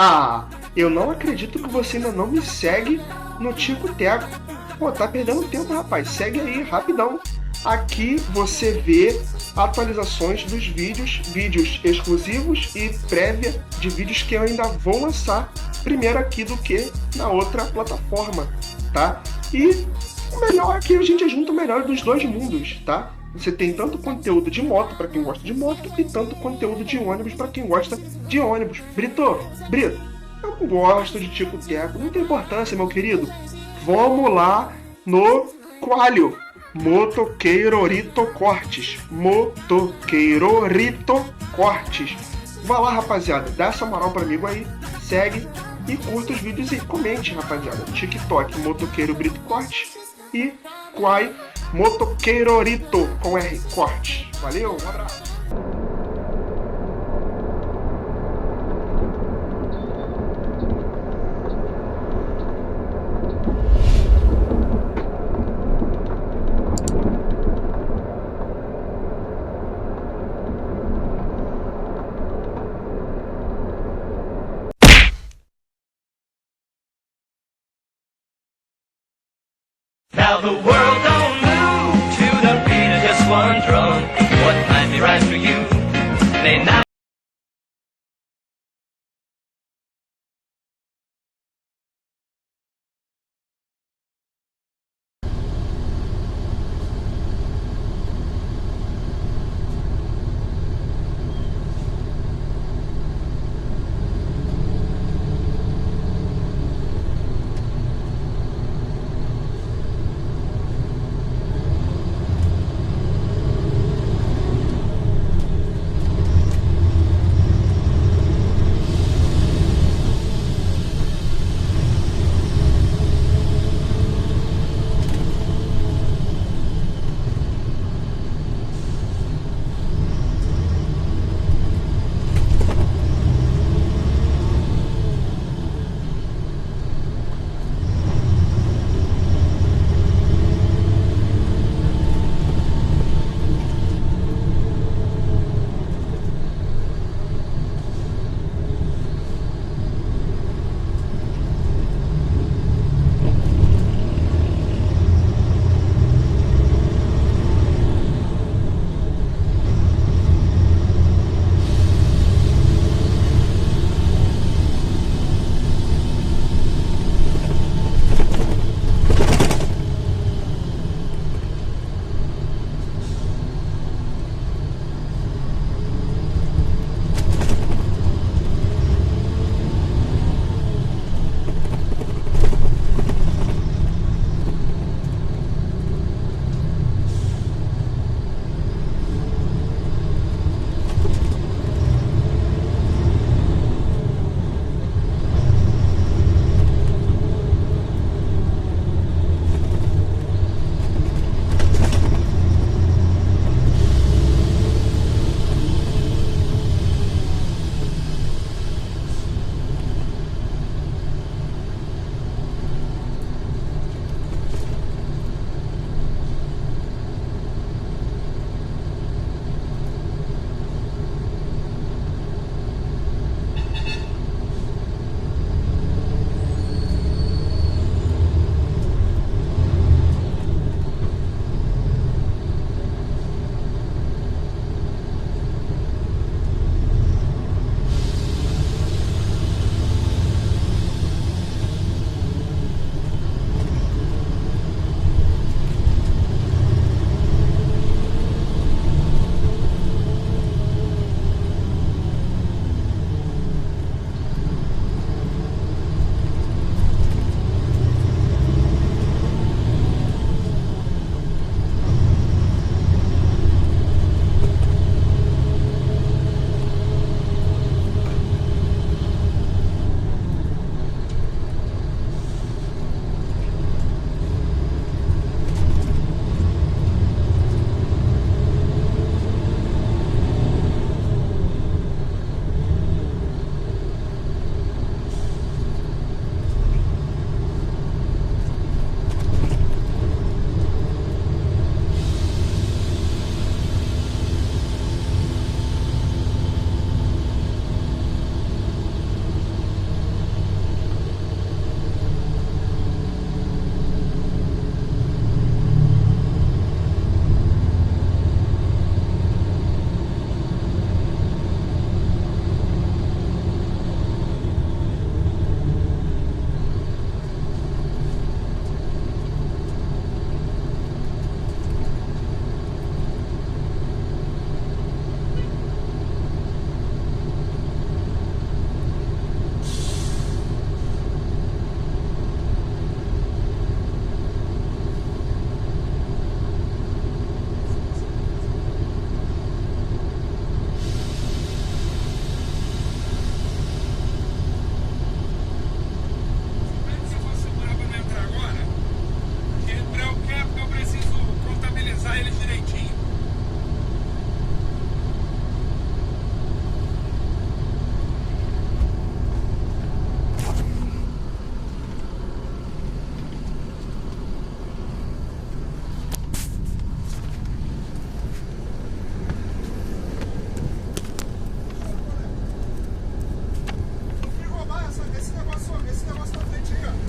Ah, eu não acredito que você ainda não me segue no Tico Teco. Pô, tá perdendo tempo, rapaz. Segue aí, rapidão. Aqui você vê atualizações dos vídeos exclusivos e prévia de vídeos que eu ainda vou lançar primeiro aqui do que na outra plataforma, tá? E o melhor é que a gente junta o melhor dos dois mundos, tá? Você tem tanto conteúdo de moto para quem gosta de moto e tanto conteúdo de ônibus para quem gosta de ônibus. Brito, eu não gosto de Tico Teco, não tem importância, meu querido. Vamos lá no Coalho. Motoqueirorito Cortes. Motoqueirorito Cortes. Vai lá, rapaziada. Dá essa moral para amigo aí. Segue e curta os vídeos e comente, rapaziada. TikTok, Motoqueiro Brito Cortes. E Quai, Motoqueirorito com R Cortes. Valeu, um abraço. Now the world don't move to the beat of just one drum. What might be right for you may not.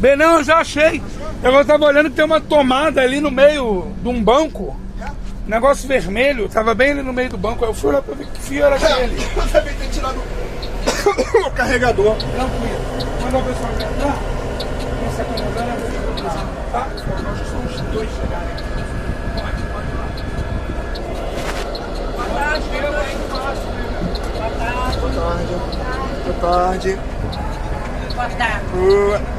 Bem, não, eu já achei. Eu tava olhando que tem uma tomada ali no meio de um banco. Negócio vermelho, tava bem ali no meio do banco. Aí eu fui lá pra ver que fio era aquele. Eu também tenho tirado o carregador. Tranquilo. Quando a pessoa entrar, não se acomodando, eu vou te avisar, tá? Nós somos os dois chegarem aqui. Pode ir lá. Boa tarde, eu aí fácil, né? Boa tarde. Boa tarde. Boa tarde. Boa tarde. Boa.